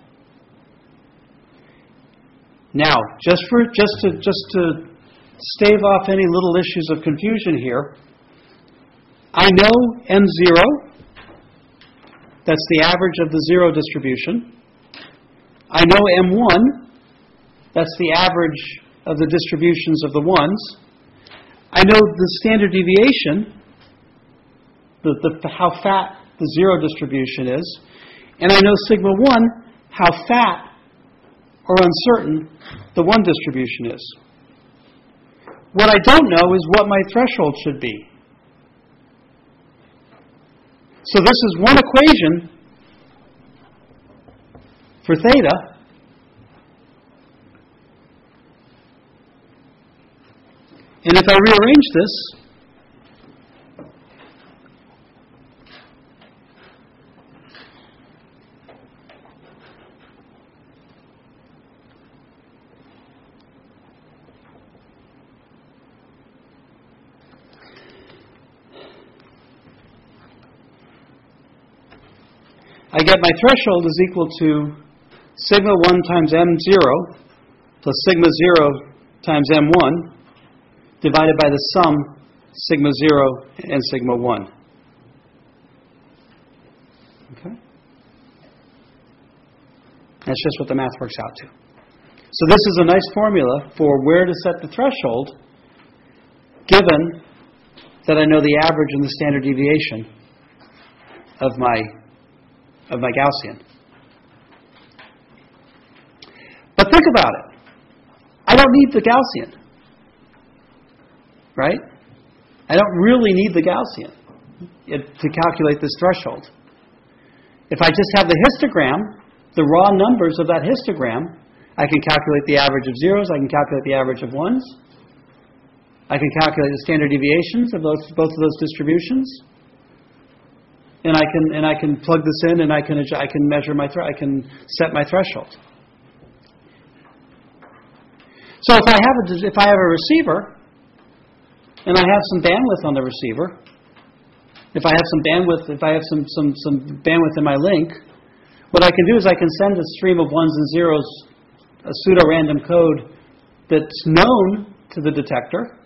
[SPEAKER 1] Now, just to stave off any little issues of confusion here, I know M0, that's the average of the zero distribution. I know M1, that's the average of the distributions of the ones. I know the standard deviation, how fat the zero distribution is. And I know sigma 1, how fat or uncertain the one distribution is. What I don't know is what my threshold should be. So this is one equation for theta. And if I rearrange this, I get my threshold is equal to sigma 1 times m0 plus sigma 0 times m1 divided by the sum sigma 0 and sigma 1. Okay? That's just what the math works out to. So this is a nice formula for where to set the threshold given that I know the average and the standard deviation of my Gaussian. But think about it. I don't need the Gaussian. Right? I don't really need the Gaussian to calculate this threshold. If I just have the histogram, the raw numbers of that histogram, I can calculate the average of zeros, I can calculate the average of ones, I can calculate the standard deviations of both of those distributions. And I can plug this in, and I can measure I can set my threshold. So if I have a receiver, and I have some bandwidth on the receiver, if I have some bandwidth in my link, what I can do is I can send a stream of ones and zeros, a pseudo-random code that's known to the detector.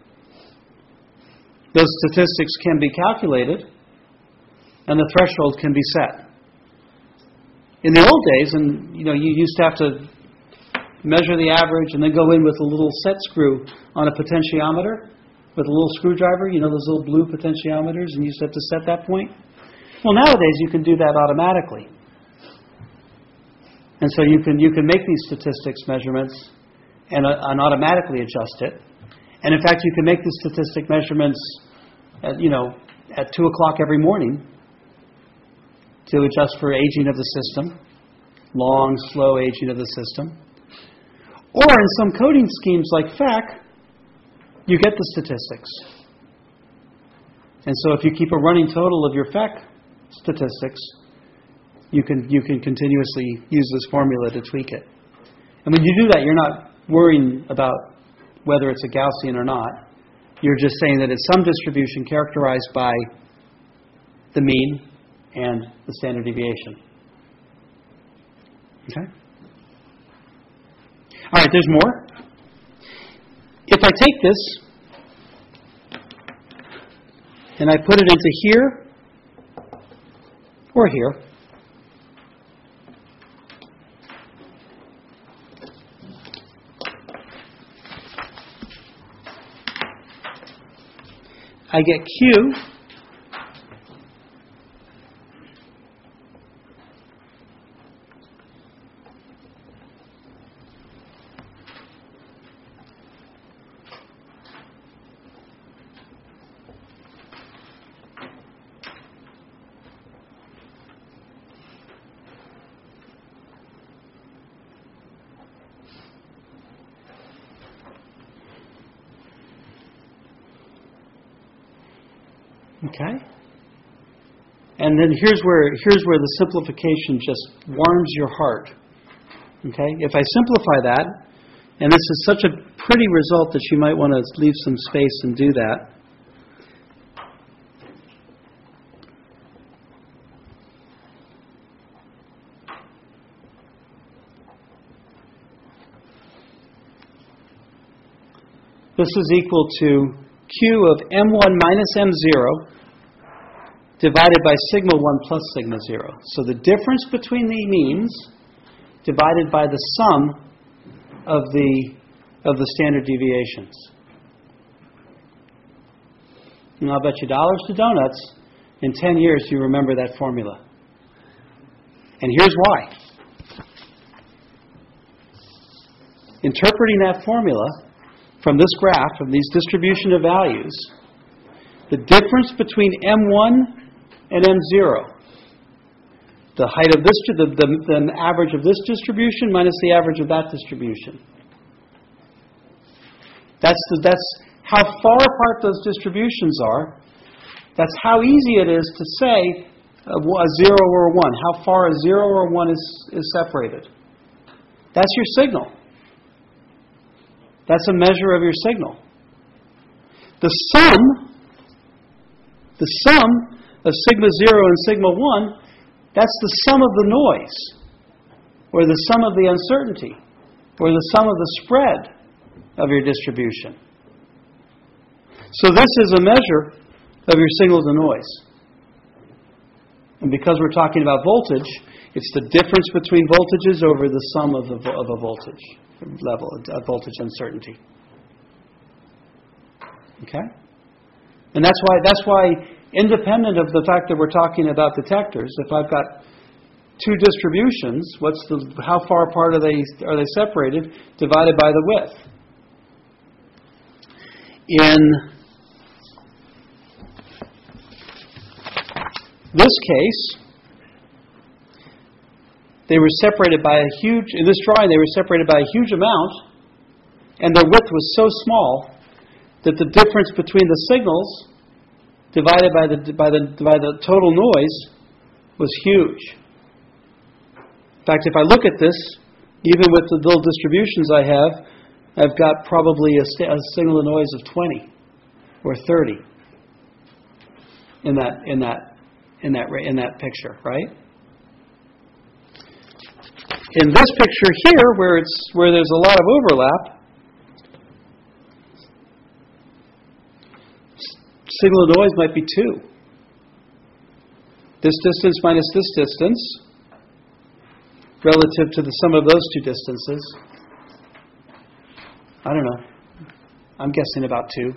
[SPEAKER 1] Those statistics can be calculated, and the threshold can be set. In the old days, and you used to have to measure the average and then go in with a little set screw on a potentiometer with a little screwdriver, those little blue potentiometers, and you used to have to set that point. Well, nowadays you can do that automatically. And so you can make these statistics measurements and automatically adjust it. And in fact, you can make the statistic measurements at 2 o'clock every morning to adjust for aging of the system, long, slow aging of the system. Or in some coding schemes like FAC, you get the statistics. And so if you keep a running total of your FAC statistics, you can continuously use this formula to tweak it. And when you do that, you're not worrying about whether it's a Gaussian or not. You're just saying that it's some distribution characterized by the mean and the standard deviation. Okay? All right, there's more. If I take this and I put it into here or here, I get Q okay? And then here's where the simplification just warms your heart. Okay? If I simplify that, and this is such a pretty result that you might want to leave some space and do that. This is equal to Q of M1 minus M0 divided by sigma 1 plus sigma 0. So the difference between the means divided by the sum of the standard deviations. And I'll bet you dollars to donuts, in 10 years you remember that formula. And here's why. Interpreting that formula from this graph, from these distribution of values, the difference between M1 and M0, the height of this, the average of this distribution minus the average of that distribution. That's how far apart those distributions are. That's how easy it is to say a 0 or a 1, how far a 0 or a 1 is separated. That's your signal. That's a measure of your signal. The sum of sigma 0 and sigma 1, that's the sum of the noise, or the sum of the uncertainty, or the sum of the spread of your distribution. So this is a measure of your signal to noise. And because we're talking about voltage, it's the difference between voltages over the sum of a voltage level, of voltage uncertainty. Okay? And that's why independent of the fact that we're talking about detectors, if I've got two distributions, how far apart are they separated, divided by the width. In this case, they were separated by in this drawing, they were separated by a huge amount, and their width was so small that the difference between the signals divided by the total noise was huge. In fact, if I look at this, even with the little distributions I have, I've got probably a signal to noise of 20. or 30 in that picture, right? In this picture here, where there's a lot of overlap, signal to noise might be 2. This distance minus this distance, relative to the sum of those two distances, I don't know. I'm guessing about 2.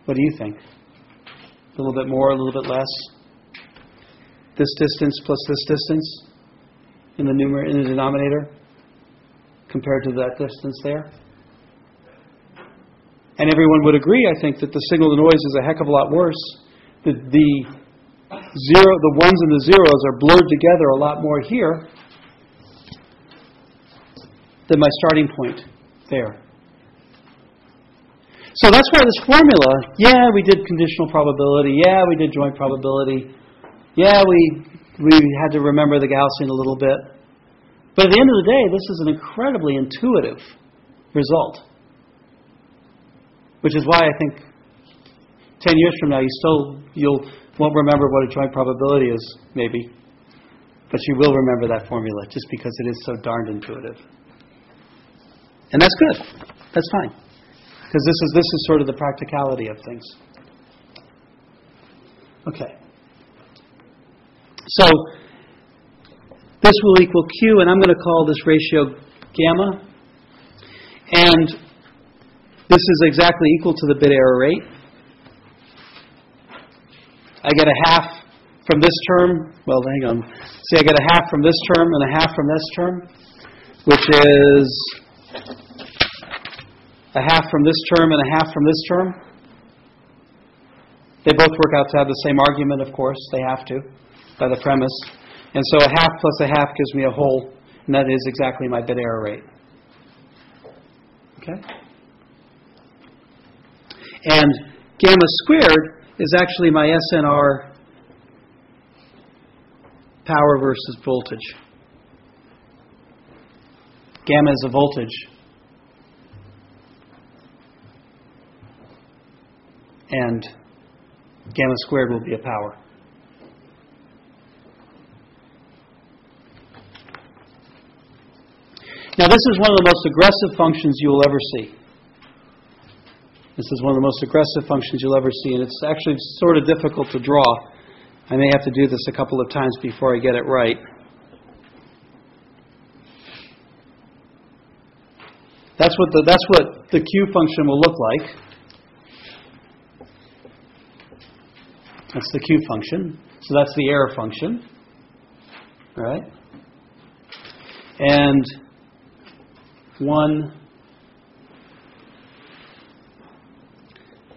[SPEAKER 1] What do you think? A little bit more, a little bit less? This distance plus this distance in the denominator compared to that distance there? And everyone would agree, I think, that the signal to noise is a heck of a lot worse. The ones and the zeros are blurred together a lot more here than my starting point there. So that's why this formula, yeah, we did conditional probability, yeah, we did joint probability, yeah, we had to remember the Gaussian a little bit. But at the end of the day, this is an incredibly intuitive result. Which is why I think 10 years from now, you won't remember what a joint probability is, maybe. But you will remember that formula, just because it is so darned intuitive. And that's good. That's fine. Because this is sort of the practicality of things. Okay. So this will equal Q, and I'm going to call this ratio gamma. And this is exactly equal to the bit error rate. I get a half from this term. Well, hang on. See, I get a half from this term and a half from this term, which is a half from this term and a half from this term. They both work out to have the same argument, of course. They have to, by the premise. And so a half plus a half gives me a whole, and that is exactly my bit error rate. Okay? And gamma squared is actually my SNR power versus voltage. Gamma is a voltage. And gamma squared will be a power. Now this is one of the most aggressive functions you will ever see. This is one of the most aggressive functions you'll ever see, and it's actually sort of difficult to draw. I may have to do this a couple of times before I get it right. That's what the Q function will look like. That's the Q function. So that's the error function. All right? And 1,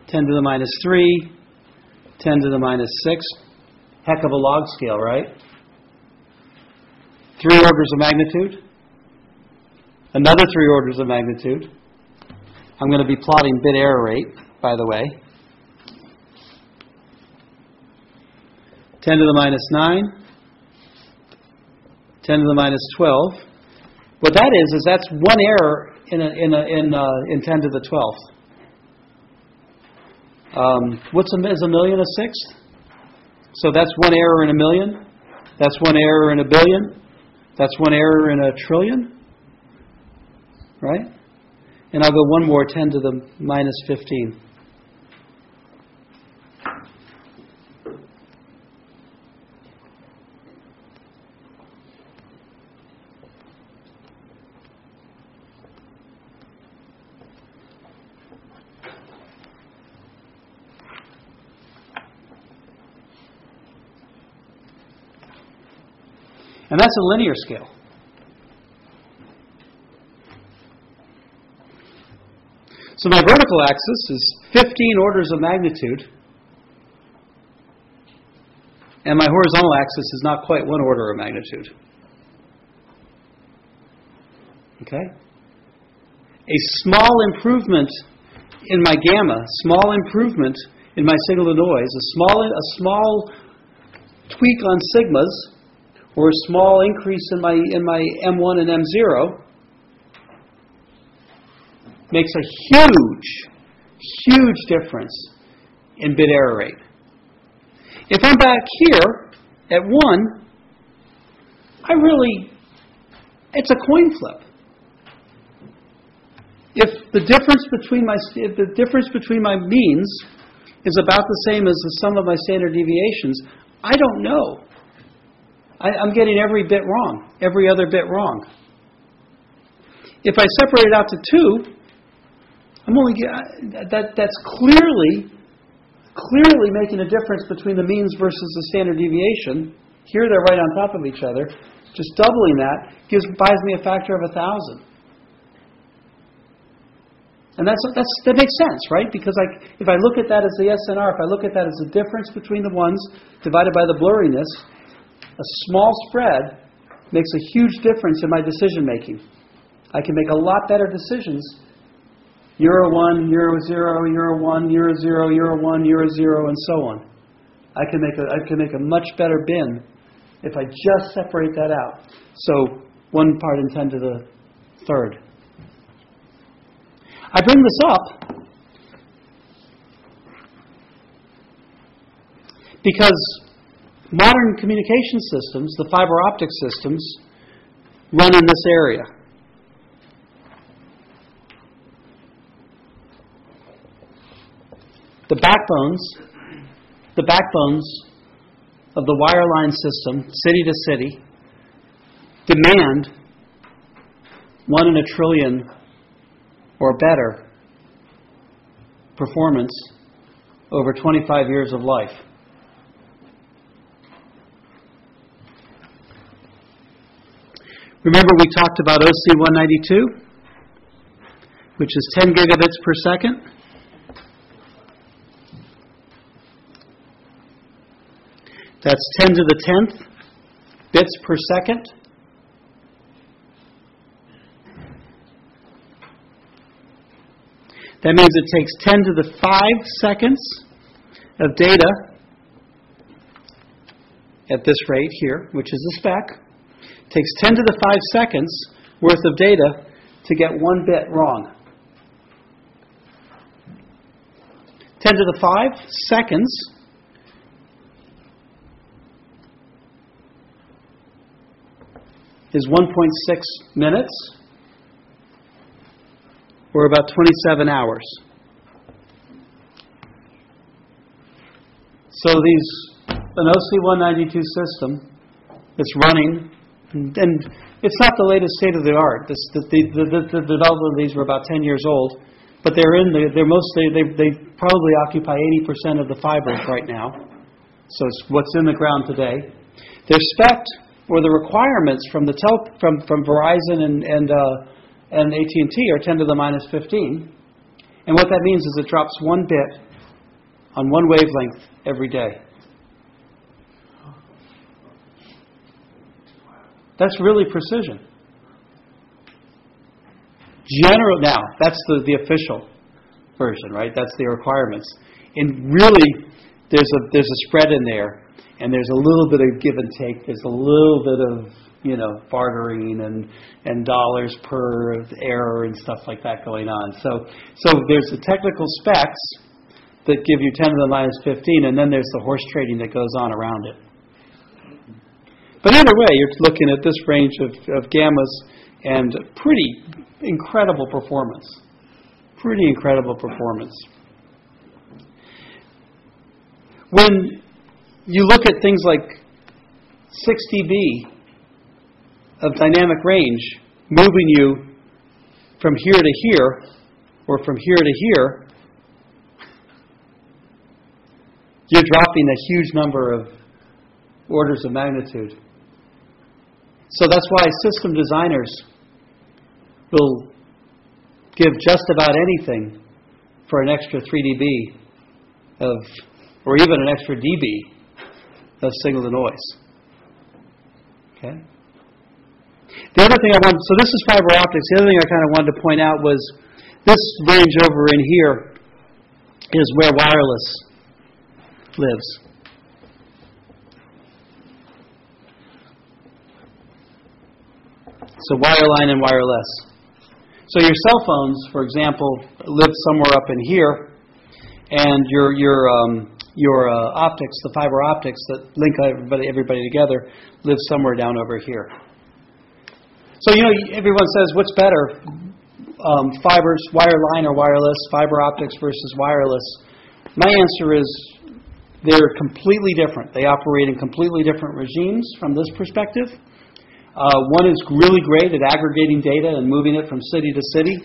[SPEAKER 1] 10 to the minus 3, 10 to the minus 6. Heck of a log scale, right? 3 orders of magnitude. Another 3 orders of magnitude. I'm going to be plotting bit error rate, by the way. 10 to the minus 9. 10 to the minus 12. What that is that's one error in 10 to the 12th. Is a million a sixth? So that's one error in a million. That's one error in a billion. That's one error in a trillion. Right? And I'll go one more, 10 to the minus 15. And that's a linear scale. So my vertical axis is 15 orders of magnitude, and my horizontal axis is not quite 1 order of magnitude. Okay? A small improvement in my gamma, small improvement in my signal to noise, a small tweak on sigmas, or a small increase in my M1 and M0 makes a huge difference in bit error rate. If I'm back here at 1, it's a coin flip. If the difference between my means is about the same as the sum of my standard deviations, I don't know. I'm getting every bit wrong, every other bit wrong. If I separate it out to 2, that's clearly making a difference between the means versus the standard deviation. Here they're right on top of each other. Just doubling that buys me a factor of 1,000. And that makes sense, right? Because if I look at that as the SNR, if I look at that as the difference between the ones divided by the blurriness, a small spread makes a huge difference in my decision making. I can make a lot better decisions. Euro 1, Euro 0, Euro 1, Euro 0, Euro 1, Euro 0, and so on. I can make a much better bin if I just separate that out. So 1 part in 10 to the third. I bring this up because modern communication systems, the fiber optic systems, run in this area. The backbones of the wireline system, city to city, demand 1 in a trillion or better performance over 25 years of life. Remember we talked about OC192, which is 10 gigabits per second. That's 10 to the 10th bits per second. That means it takes 10 to the 5 seconds of data at this rate here, which is the spec. It takes 10 to the 5 seconds worth of data to get 1 bit wrong. 10 to the 5 seconds is 1.6 minutes, or about 27 hours. So an OC192 system that's running, and it's not the latest state of the art. The development of these were about 10 years old, but they probably occupy 80% of the fibers right now. So it's what's in the ground today. They're spec'd, or the requirements from Verizon and AT&T are 10 to the minus 15. And what that means is it drops 1 bit on 1 wavelength every day. That's really precision. Now, that's the official version, right? That's the requirements. And really, there's a spread in there. And there's a little bit of give and take. There's a little bit of, bartering and dollars per error and stuff like that going on. So there's the technical specs that give you 10 to the minus 15, and then there's the horse trading that goes on around it. But either way, you're looking at this range of gammas and pretty incredible performance. Pretty incredible performance. When you look at things like 6 dB of dynamic range moving you from here to here or from here to here, you're dropping a huge number of orders of magnitude. So that's why system designers will give just about anything for an extra 3 dB or even an extra dB of signal to noise. Okay? The other thing so this is fiber optics. The other thing I kind of wanted to point out was this range over in here is where wireless lives. So wireline and wireless. So your cell phones, for example, live somewhere up in here, and your optics, the fiber optics that link everybody together, live somewhere down over here. So, everyone says, what's better, fibers, wireline or wireless, fiber optics versus wireless? My answer is they're completely different. They operate in completely different regimes from this perspective. One is really great at aggregating data and moving it from city to city,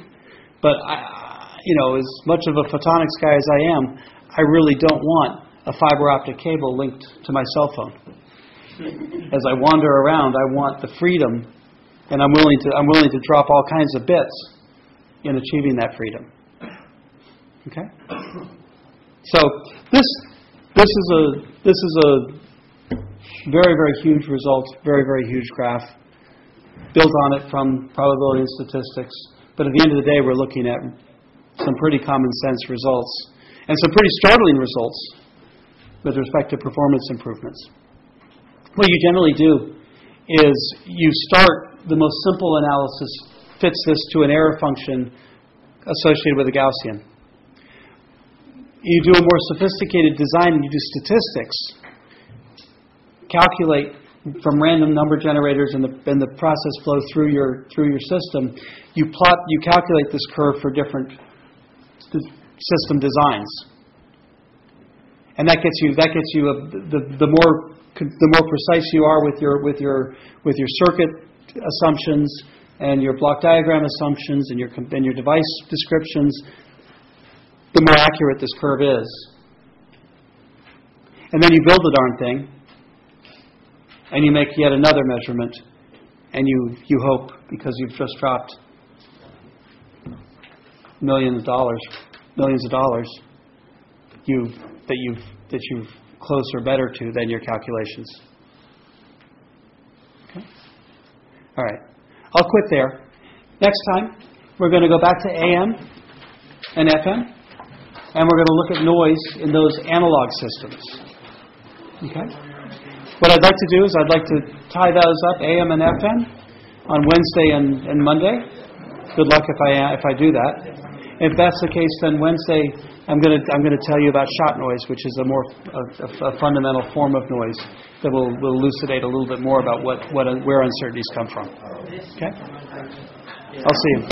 [SPEAKER 1] but as much of a photonics guy as I am, I really don't want a fiber optic cable linked to my cell phone. As I wander around, I want the freedom, and I'm willing to drop all kinds of bits in achieving that freedom. Okay? So this is a very, very huge result, very, very huge graph, built on it from probability and statistics. But at the end of the day, we're looking at some pretty common sense results and some pretty startling results with respect to performance improvements. What you generally do is you start the most simple analysis, fits this to an error function associated with a Gaussian. You do a more sophisticated design and you do statistics. Calculate from random number generators and the process flow through your system. You calculate this curve for different system designs, and that gets you the more precise you are with your circuit assumptions and your block diagram assumptions and your device descriptions, the more accurate this curve is. And then you build the darn thing, and you make yet another measurement, and you hope, because you've just dropped millions of dollars, that you've closer better to than your calculations. Okay? All right. I'll quit there. Next time, we're going to go back to AM and FM, and we're going to look at noise in those analog systems. Okay? What I'd like to do is I'd like to tie those up, AM and FM, on Wednesday and Monday. Good luck if I do that. If that's the case, then Wednesday I'm going to tell you about shot noise, which is a fundamental form of noise that will elucidate a little bit more about where uncertainties come from. Okay? I'll see you.